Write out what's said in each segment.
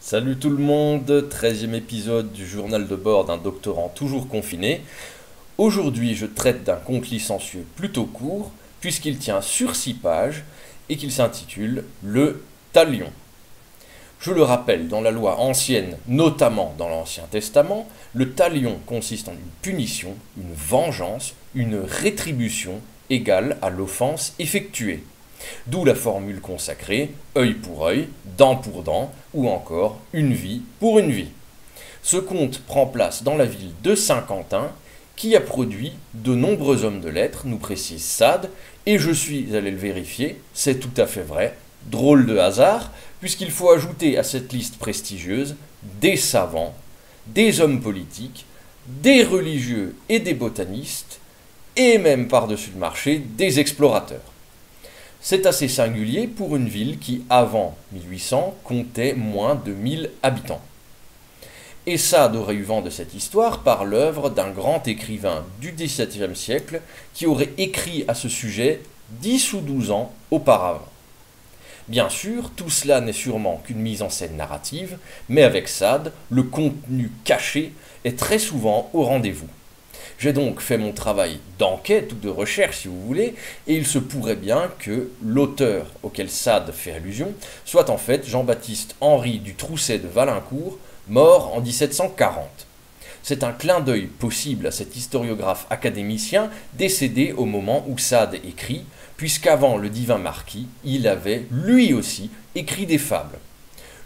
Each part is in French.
Salut tout le monde, 13e épisode du journal de bord d'un doctorant toujours confiné. Aujourd'hui, je traite d'un conte licencieux plutôt court, puisqu'il tient sur 6 pages et qu'il s'intitule Le Talion. Je le rappelle, dans la loi ancienne, notamment dans l'Ancien Testament, le talion consiste en une punition, une vengeance, une rétribution égale à l'offense effectuée. D'où la formule consacrée œil pour œil, dent pour dent, ou encore une vie pour une vie. Ce conte prend place dans la ville de Saint-Quentin, qui a produit de nombreux hommes de lettres, nous précise Sade, et je suis allé le vérifier, c'est tout à fait vrai, drôle de hasard, puisqu'il faut ajouter à cette liste prestigieuse des savants, des hommes politiques, des religieux et des botanistes, et même par-dessus le marché, des explorateurs. C'est assez singulier pour une ville qui, avant 1800, comptait moins de 1000 habitants. Et Sade aurait eu vent de cette histoire par l'œuvre d'un grand écrivain du XVIIe siècle qui aurait écrit à ce sujet 10 ou 12 ans auparavant. Bien sûr, tout cela n'est sûrement qu'une mise en scène narrative, mais avec Sade, le contenu caché est très souvent au rendez-vous. J'ai donc fait mon travail d'enquête ou de recherche, si vous voulez, et il se pourrait bien que l'auteur auquel Sade fait allusion soit en fait Jean-Baptiste Henri du Trousset de Valincourt, mort en 1740. C'est un clin d'œil possible à cet historiographe académicien décédé au moment où Sade écrit, puisqu'avant le divin marquis, il avait, lui aussi, écrit des fables.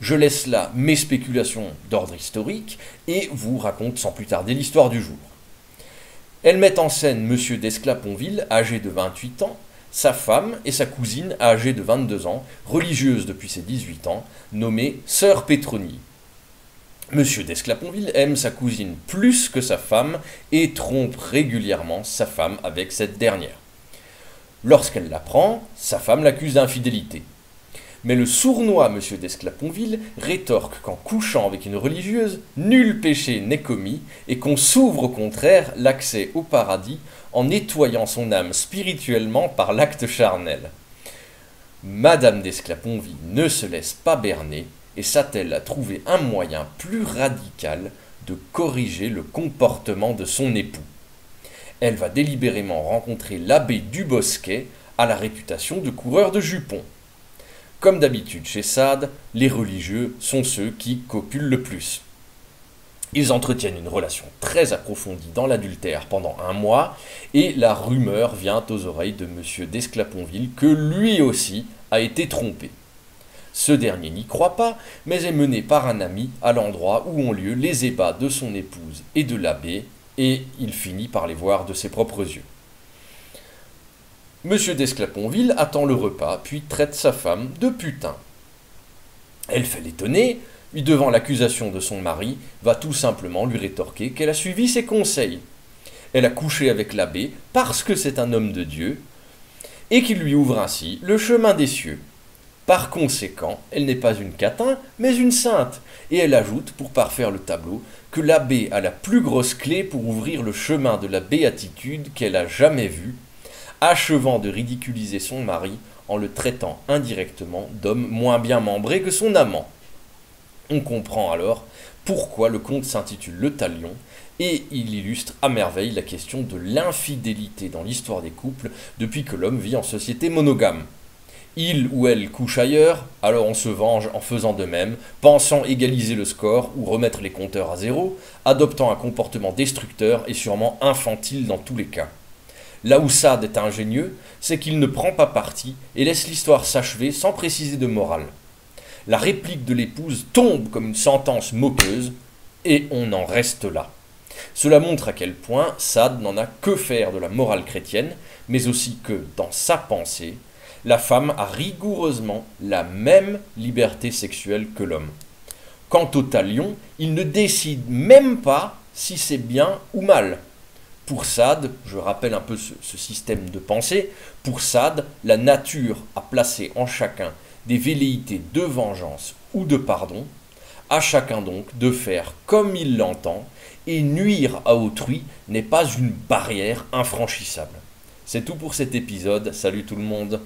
Je laisse là mes spéculations d'ordre historique et vous raconte sans plus tarder l'histoire du jour. Elle met en scène M. d'Esclaponville, âgé de 28 ans, sa femme et sa cousine, âgée de 22 ans, religieuse depuis ses 18 ans, nommée Sœur Pétronie. M. d'Esclaponville aime sa cousine plus que sa femme et trompe régulièrement sa femme avec cette dernière. Lorsqu'elle l'apprend, sa femme l'accuse d'infidélité. Mais le sournois M. d'Esclaponville rétorque qu'en couchant avec une religieuse, nul péché n'est commis et qu'on s'ouvre au contraire l'accès au paradis en nettoyant son âme spirituellement par l'acte charnel. Madame d'Esclaponville ne se laisse pas berner et s'attelle à trouver un moyen plus radical de corriger le comportement de son époux. Elle va délibérément rencontrer l'abbé Dubosquet, à la réputation de coureur de jupons. Comme d'habitude chez Sade, les religieux sont ceux qui copulent le plus. Ils entretiennent une relation très approfondie dans l'adultère pendant un mois, et la rumeur vient aux oreilles de M. d'Esclaponville que lui aussi a été trompé. Ce dernier n'y croit pas, mais est mené par un ami à l'endroit où ont lieu les ébats de son épouse et de l'abbé, et il finit par les voir de ses propres yeux. M. d'Esclaponville attend le repas, puis traite sa femme de putain. Elle fait l'étonner, puis devant l'accusation de son mari, va tout simplement lui rétorquer qu'elle a suivi ses conseils. Elle a couché avec l'abbé parce que c'est un homme de Dieu, et qu'il lui ouvre ainsi le chemin des cieux. Par conséquent, elle n'est pas une catin, mais une sainte, et elle ajoute, pour parfaire le tableau, que l'abbé a la plus grosse clé pour ouvrir le chemin de la béatitude qu'elle a jamais vu, achevant de ridiculiser son mari en le traitant indirectement d'homme moins bien membré que son amant. On comprend alors pourquoi le conte s'intitule Le Talion, et il illustre à merveille la question de l'infidélité dans l'histoire des couples depuis que l'homme vit en société monogame. Il ou elle couche ailleurs, alors on se venge en faisant de même, pensant égaliser le score ou remettre les compteurs à zéro, adoptant un comportement destructeur et sûrement infantile dans tous les cas. Là où Sade est ingénieux, c'est qu'il ne prend pas parti et laisse l'histoire s'achever sans préciser de morale. La réplique de l'épouse tombe comme une sentence moqueuse, et on en reste là. Cela montre à quel point Sade n'en a que faire de la morale chrétienne, mais aussi que, dans sa pensée, la femme a rigoureusement la même liberté sexuelle que l'homme. Quant au talion, il ne décide même pas si c'est bien ou mal. Pour Sade, je rappelle un peu ce système de pensée, pour Sade, la nature a placé en chacun des velléités de vengeance ou de pardon, à chacun donc de faire comme il l'entend, et nuire à autrui n'est pas une barrière infranchissable. C'est tout pour cet épisode, salut tout le monde.